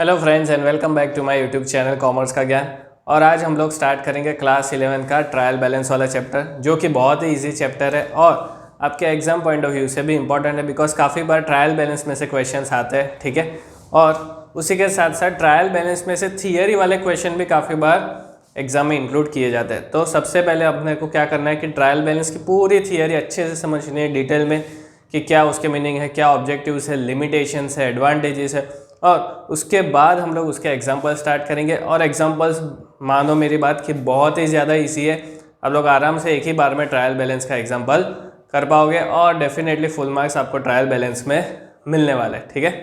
Hello friends and welcome back to my YouTube channel commerce का ज्ञान। और आज हम लोग स्टार्ट करेंगे क्लास 11 का ट्रायल बैलेंस वाला चैप्टर, जो कि बहुत ही इजी चैप्टर है और आपके एग्जाम पॉइंट ऑफ व्यू से भी इंपॉर्टेंट है, बिकॉज काफ़ी बार ट्रायल बैलेंस में से क्वेश्चंस आते हैं। ठीक है, और उसी के साथ साथ ट्रायल बैलेंस में से थियरी वाले क्वेश्चन भी काफ़ी बार एग्जाम में इंक्लूड किए जाते हैं। तो सबसे पहले अपने को क्या करना है कि ट्रायल बैलेंस की पूरी थियरी अच्छे से समझनी है डिटेल में, कि क्या उसके मीनिंग है, क्या ऑब्जेक्टिव्स है, लिमिटेशंस है, एडवांटेजेस है, और उसके बाद हम लोग उसके एग्जांपल स्टार्ट करेंगे। और एग्जांपल्स मानो मेरी बात कि बहुत ही ज़्यादा ईजी है, आप लोग आराम से एक ही बार में ट्रायल बैलेंस का एग्जांपल कर पाओगे और डेफिनेटली फुल मार्क्स आपको ट्रायल बैलेंस में मिलने वाले हैं। ठीक है,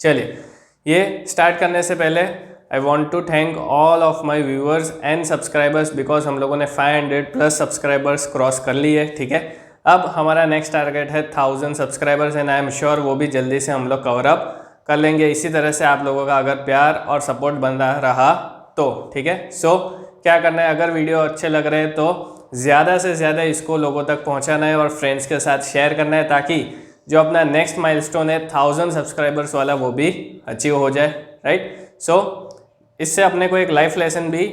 चलिए ये स्टार्ट करने से पहले I want to thank all of my viewers and subscribers, because हम लोगों ने 500+ सब्सक्राइबर्स क्रॉस कर लिए। ठीक है, अब हमारा नेक्स्ट टारगेट है 1000 subscribers and I am sure वो भी जल्दी से हम लोग कवर अप कर लेंगे। इसी तरह से आप लोगों का अगर प्यार और सपोर्ट बन रहा तो ठीक है। सो क्या करना है, अगर वीडियो अच्छे लग रहे हैं तो ज़्यादा से ज़्यादा इसको लोगों तक पहुंचाना है और फ्रेंड्स के साथ शेयर करना है, ताकि जो अपना नेक्स्ट माइलस्टोन है 1000 सब्सक्राइबर्स वाला वो भी अचीव हो जाए। राइट, सो इससे अपने को एक लाइफ लेसन भी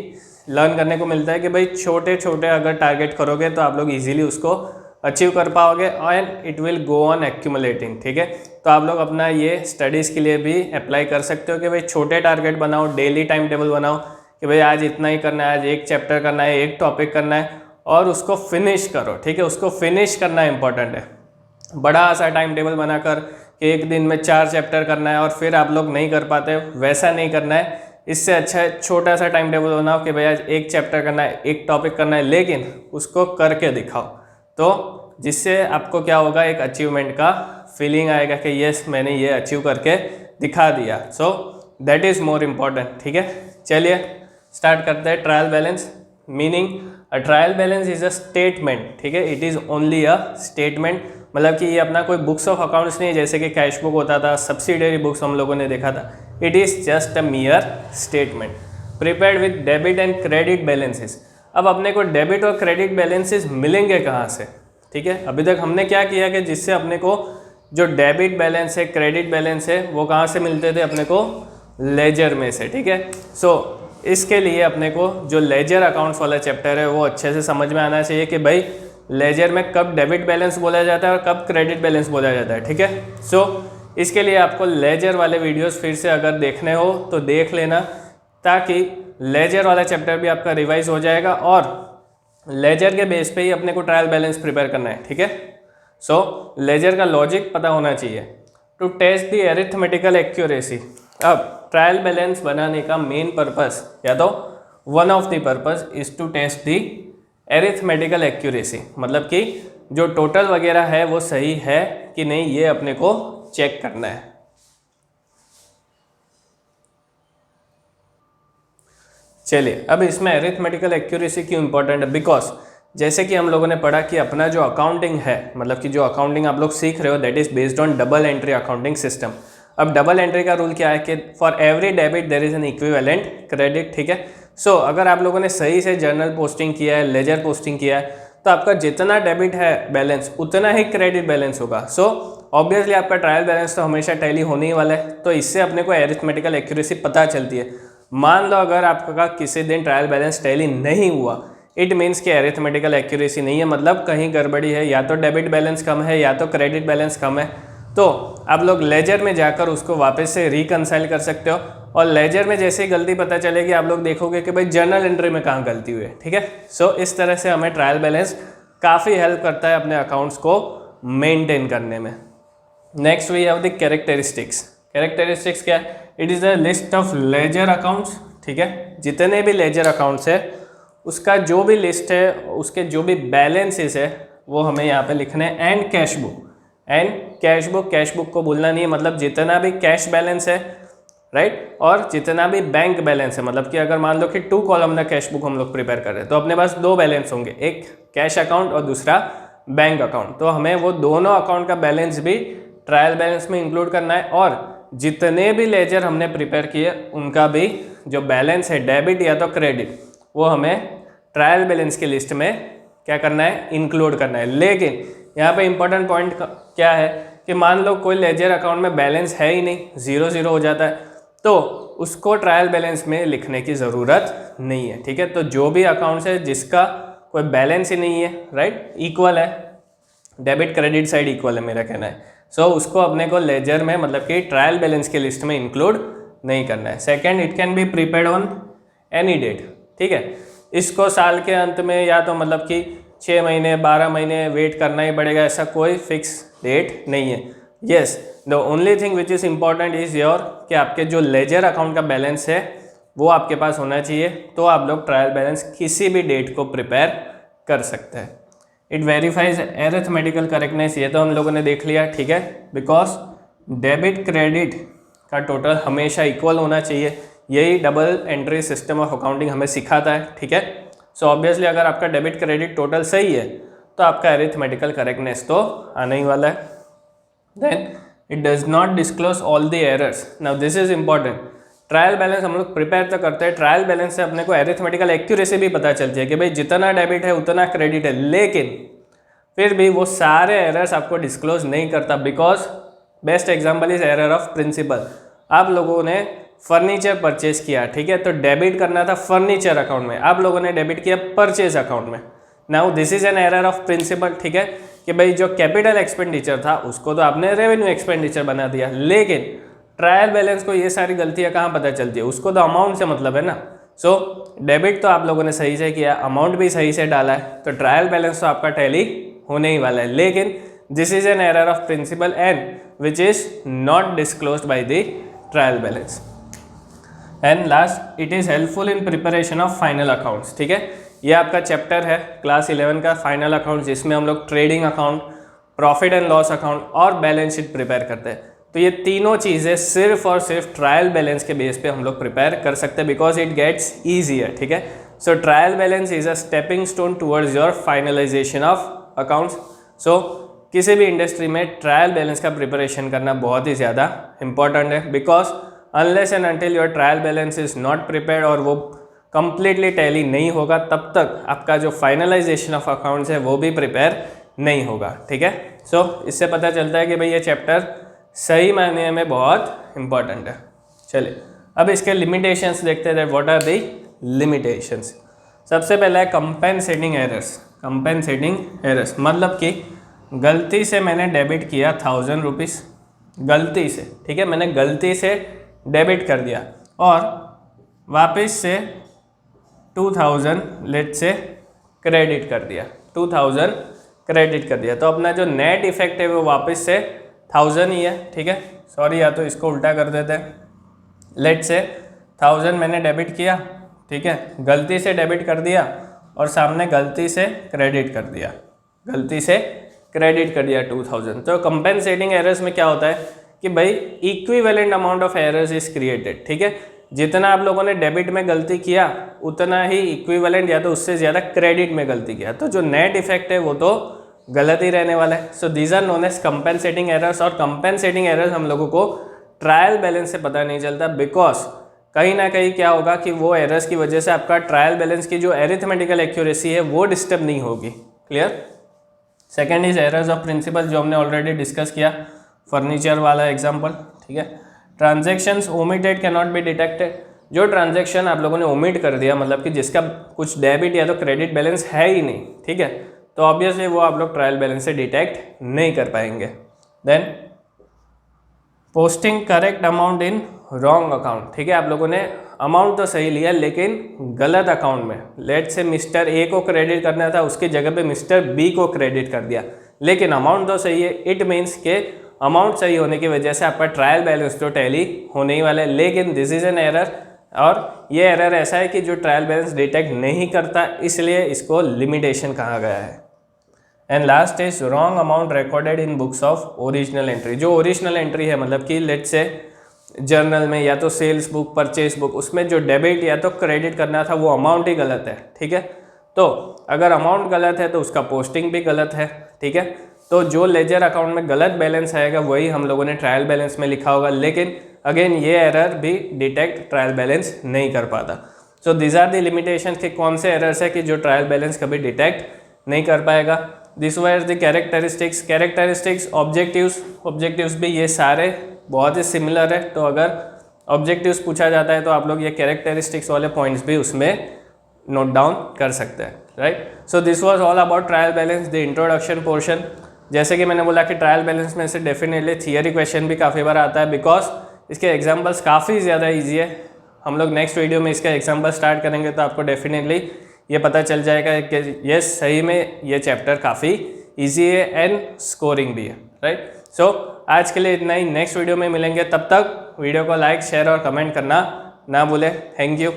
लर्न करने को मिलता है कि भाई छोटे छोटे अगर टारगेट करोगे तो आप लोग ईजिली उसको अचीव कर पाओगे and it will go on accumulating. ठीक है, तो आप लोग अपना ये स्टडीज़ के लिए भी अप्लाई कर सकते हो कि भाई छोटे टारगेट बनाओ, डेली टाइम टेबल बनाओ कि भाई आज इतना ही करना है, आज एक चैप्टर करना है, एक टॉपिक करना है और उसको फिनिश करो। ठीक है, उसको फिनिश करना इंपॉर्टेंट है। बड़ा सा टाइम टेबल बनाकर कि एक दिन में 4 चैप्टर करना है और फिर आप लोग नहीं कर पाते, वैसा नहीं करना है। इससे अच्छा है छोटा सा टाइम टेबल बनाओ कि भाई आज एक चैप्टर करना है, एक टॉपिक करना है, लेकिन उसको करके दिखाओ। तो जिससे आपको क्या होगा, एक अचीवमेंट का फीलिंग आएगा कि यस मैंने ये अचीव करके दिखा दिया। So that is more important. ठीक है, चलिए स्टार्ट करते हैं। Trial balance meaning, a trial balance is a statement. ठीक है, it is only a statement, मतलब कि ये अपना कोई बुक्स ऑफ अकाउंट्स नहीं है जैसे कि कैश बुक होता था, सब्सिडरी बुक्स हम लोगों ने देखा था। It is just a मियर statement prepared with debit and credit balances. अब अपने को डेबिट और क्रेडिट बैलेंसेस मिलेंगे कहाँ से? ठीक है, अभी तक हमने क्या किया कि जिससे अपने को जो डेबिट बैलेंस है, क्रेडिट बैलेंस है, वो कहाँ से मिलते थे? अपने को लेजर में से। ठीक है, सो इसके लिए अपने को जो लेजर अकाउंट्स वाला चैप्टर है वो अच्छे से समझ में आना चाहिए कि भाई लेजर में कब डेबिट बैलेंस बोला जाता है और कब क्रेडिट बैलेंस बोला जाता है। ठीक है, सो इसके लिए आपको लेजर वाले वीडियोस फिर से अगर देखने हो तो देख लेना, ताकि लेजर वाला चैप्टर भी आपका रिवाइज हो जाएगा और लेजर के बेस पे ही अपने को ट्रायल बैलेंस प्रिपेयर करना है। ठीक है, सो लेजर का लॉजिक पता होना चाहिए to test the arithmetical accuracy. अब ट्रायल बैलेंस बनाने का मेन पर्पस, या तो one of the purpose is to test the arithmetical accuracy, मतलब कि जो टोटल वगैरह है वो सही है कि नहीं, ये अपने को चेक करना है। चलिए, अब इसमें अरिथमेटिकल एक्यूरेसी क्यों इंपॉर्टेंट है? बिकॉज जैसे कि हम लोगों ने पढ़ा कि अपना जो अकाउंटिंग है, मतलब कि जो अकाउंटिंग आप लोग सीख रहे हो, that is based on double entry accounting system. अब डबल एंट्री का रूल क्या है कि for every debit there is an equivalent credit. ठीक है, सो अगर आप लोगों ने सही से जर्नल पोस्टिंग किया है, लेजर पोस्टिंग किया है, तो आपका जितना डेबिट है बैलेंस उतना ही क्रेडिट बैलेंस होगा। सो ऑब्वियसली आपका ट्रायल बैलेंस तो हमेशा टैली होने ही वाला है, तो इससे अपने को अरिथमेटिकल एक्यूरेसी पता चलती है। मान लो अगर आपका किसी दिन ट्रायल बैलेंस टैली नहीं हुआ, इट मीन्स कि अरिथमेटिकल एक्यूरेसी नहीं है, मतलब कहीं गड़बड़ी है, या तो डेबिट बैलेंस कम है या तो क्रेडिट बैलेंस कम है। तो आप लोग लेजर में जाकर उसको वापस से रिकंसाइल कर सकते हो, और लेजर में जैसे ही गलती पता चलेगी आप लोग देखोगे कि भाई जर्नल एंट्री में कहाँ गलती हुई है। ठीक है, सो इस तरह से हमें ट्रायल बैलेंस काफ़ी हेल्प करता है अपने अकाउंट्स को मेंटेन करने में। Next we have the characteristics. Characteristics क्या है? It is a list of ledger accounts. ठीक है, जितने भी लेजर अकाउंट्स है उसका जो भी लिस्ट है, उसके जो भी बैलेंसेस है वो हमें यहाँ पे लिखने हैं। And cash book, and cash book को भूलना नहीं है, मतलब जितना भी कैश बैलेंस है, राइट, और जितना भी बैंक बैलेंस है, मतलब कि अगर मान लो कि 2 कॉलमना कैश बुक हम लोग प्रिपेयर कर रहे हैं तो अपने पास 2 बैलेंस होंगे, एक कैश अकाउंट और दूसरा बैंक अकाउंट। तो हमें वो दोनों अकाउंट का बैलेंस भी ट्रायल बैलेंस में इंक्लूड करना है, और जितने भी लेजर हमने प्रिपेयर किए उनका भी जो बैलेंस है, डेबिट या तो क्रेडिट, वो हमें ट्रायल बैलेंस की लिस्ट में क्या करना है? इंक्लूड करना है। लेकिन यहाँ पे इंपॉर्टेंट पॉइंट क्या है कि मान लो कोई लेजर अकाउंट में बैलेंस है ही नहीं, 0 0 हो जाता है, तो उसको ट्रायल बैलेंस में लिखने की ज़रूरत नहीं है, ठीक है। तो जो भी अकाउंट्स है जिसका कोई बैलेंस ही नहीं है, राइट, इक्वल है, डेबिट क्रेडिट साइड इक्वल है मेरा कहना है, सो उसको अपने को लेजर में मतलब कि ट्रायल बैलेंस के लिस्ट में इंक्लूड नहीं करना है। Second, it can be prepared on any date, ठीक है। इसको साल के अंत में या तो मतलब कि 6 महीने 12 महीने वेट करना ही पड़ेगा, ऐसा कोई फिक्स डेट नहीं है। Yes, the only thing which is important is your कि आपके जो लेजर अकाउंट का बैलेंस है वो आपके पास होना चाहिए, तो आप लोग ट्रायल बैलेंस किसी भी डेट को प्रिपेयर कर सकते हैं। इट वेरीफाइज एरिथमेटिकल करेक्टनेस, ये तो हम लोगों ने देख लिया, ठीक है, बिकॉज डेबिट क्रेडिट का टोटल हमेशा इक्वल होना चाहिए, यही double entry system of accounting हमें सिखाता है, ठीक है। सो ऑब्वियसली अगर आपका डेबिट क्रेडिट टोटल सही है तो आपका एरिथमेटिकल करेक्टनेस तो आने ही वाला है। Then it does not disclose all the errors. Now this is important. Trial balance हम लोग प्रिपेयर तो करते हैं, ट्रायल बैलेंस से अपने को एरिथमेटिकल एक्यूरेसी भी पता चलती है कि भाई जितना डेबिट है उतना क्रेडिट है, लेकिन फिर भी वो सारे एरर्स आपको डिस्क्लोज नहीं करता, because best example is error of principle. आप लोगों ने फर्नीचर परचेज किया, ठीक है, तो डेबिट करना था फर्नीचर अकाउंट में, आप लोगों ने डेबिट किया परचेज अकाउंट में। Now this is an error of principle, ठीक है, कि भाई जो कैपिटल एक्सपेंडिचर था उसको तो आपने रेवेन्यू एक्सपेंडिचर बना दिया, लेकिन ट्रायल बैलेंस को ये सारी गलतियां कहाँ पता चलती है, उसको तो अमाउंट से मतलब है ना। सो डेबिट तो आप लोगों ने सही से किया, अमाउंट भी सही से डाला है, तो ट्रायल बैलेंस तो आपका टैली होने ही वाला है, लेकिन this is an error of principle and which is not disclosed by the trial balance. And last, it is helpful in preparation of final accounts, ठीक है। ये आपका चैप्टर है क्लास 11 का फाइनल अकाउंट, जिसमें हम लोग trading account, profit and loss account और बैलेंस शीट प्रिपेयर करते हैं। तो ये तीनों चीज़ें सिर्फ और सिर्फ ट्रायल बैलेंस के बेस पे हम लोग प्रिपेयर कर सकते हैं, बिकॉज इट गेट्स ईजियर, ठीक है। So trial balance is a stepping stone towards your finalisation of accounts. So किसी भी इंडस्ट्री में ट्रायल बैलेंस का प्रिपरेशन करना बहुत ही ज़्यादा इंपॉर्टेंट है, because unless and until your trial balance is not prepared और वो कंप्लीटली टैली नहीं होगा, तब तक आपका जो फाइनलाइजेशन ऑफ अकाउंट्स है वो भी प्रिपेयर नहीं होगा, ठीक है। सो इससे पता चलता है कि भाई ये चैप्टर सही मायने में बहुत इंपॉर्टेंट है। चलिए अब इसके लिमिटेशंस देखते हैं, व्हाट आर दी लिमिटेशंस। सबसे पहला है कंपेंसेटिंग एरर्स। कंपेंसेटिंग एरर्स मतलब कि गलती से मैंने डेबिट किया 1000 रुपीज़, गलती से, ठीक है, मैंने गलती से डेबिट कर दिया और वापस से 2000 लेट से क्रेडिट कर दिया, 2000 क्रेडिट कर दिया, तो अपना जो नेट इफेक्ट है वो वापस से 1000 ही है, ठीक है। सॉरी, या तो इसको उल्टा कर देते हैं। लेट से 1000 मैंने डेबिट किया, ठीक है, गलती से डेबिट कर दिया और सामने गलती से क्रेडिट कर दिया, गलती से क्रेडिट कर दिया 2000। तो कंपेंसेटिंग एरर्स में क्या होता है कि भाई equivalent amount of errors is created, ठीक है। जितना आप लोगों ने डेबिट में गलती किया उतना ही इक्विवेलेंट या तो उससे ज़्यादा क्रेडिट में गलती किया, तो जो नेट इफेक्ट है वो तो गलत ही रहने वाला है। So these are known as compensating errors. और कंपेंसेटिंग एरर्स हम लोगों को ट्रायल बैलेंस से पता नहीं चलता, बिकॉज कहीं ना कहीं क्या होगा कि वो एरर्स की वजह से आपका ट्रायल बैलेंस की जो एरिथमेटिकल एक्यूरेसी है वो डिस्टर्ब नहीं होगी। Clear. Second is errors of principle, जो हमने ऑलरेडी डिस्कस किया, फर्नीचर वाला एग्जाम्पल, ठीक है। Transactions omitted can not be detected, जो ट्रांजेक्शन आप लोगों ने ओमिट कर दिया, मतलब कि जिसका कुछ डेबिट या तो क्रेडिट बैलेंस है ही नहीं, ठीक है, तो ऑब्वियसली वो आप लोग ट्रायल बैलेंस से डिटेक्ट नहीं कर पाएंगे। Then posting correct amount in wrong account, ठीक है, आप लोगों ने अमाउंट तो सही लिया लेकिन गलत अकाउंट में, लेट से मिस्टर ए को क्रेडिट करना था उसकी जगह पे मिस्टर बी को क्रेडिट कर दिया, लेकिन अमाउंट तो सही है। इट मीन्स के अमाउंट सही होने की वजह से आपका ट्रायल बैलेंस तो टैली होने ही वाला है, लेकिन दिस इज एन एरर, और ये एरर ऐसा है कि जो ट्रायल बैलेंस डिटेक्ट नहीं करता, इसलिए इसको लिमिटेशन कहा गया है। And last is wrong amount recorded in books of original entry, जो ओरिजिनल एंट्री है मतलब कि लेट से जर्नल में या तो सेल्स बुक, परचेज बुक, उसमें जो डेबिट या तो क्रेडिट करना था वो अमाउंट ही गलत है, ठीक है। तो अगर अमाउंट गलत है तो उसका पोस्टिंग भी गलत है, ठीक है। तो जो लेजर अकाउंट में गलत बैलेंस आएगा वही हम लोगों ने ट्रायल बैलेंस में लिखा होगा, लेकिन अगेन ये एरर भी डिटेक्ट ट्रायल बैलेंस नहीं कर पाता। So this are the limitation कि कौन से एरर्स है कि जो ट्रायल बैलेंस कभी डिटेक्ट नहीं कर पाएगा। This were the characteristics. Characteristics, objectives भी ये सारे बहुत ही सिमिलर है, तो अगर ऑब्जेक्टिव्स पूछा जाता है तो आप लोग ये कैरेक्टरिस्टिक्स वाले पॉइंट्स भी उसमें नोट डाउन कर सकते हैं, right. So this was all about trial balance, the introduction portion. जैसे कि मैंने बोला कि ट्रायल बैलेंस में से डेफिनेटली थियरी क्वेश्चन भी काफ़ी बार आता है, बिकॉज इसके एग्जाम्पल्स काफ़ी ज़्यादा ईजी है। हम लोग नेक्स्ट वीडियो में इसका एग्जाम्पल स्टार्ट करेंगे तो आपको डेफिनेटली ये पता चल जाएगा कि ये सही में ये चैप्टर काफ़ी ईजी है एंड स्कोरिंग भी है, राइट। सो आज के लिए इतना ही, नेक्स्ट वीडियो में मिलेंगे। तब तक वीडियो को लाइक, शेयर और कमेंट करना ना भूलें। Thank you.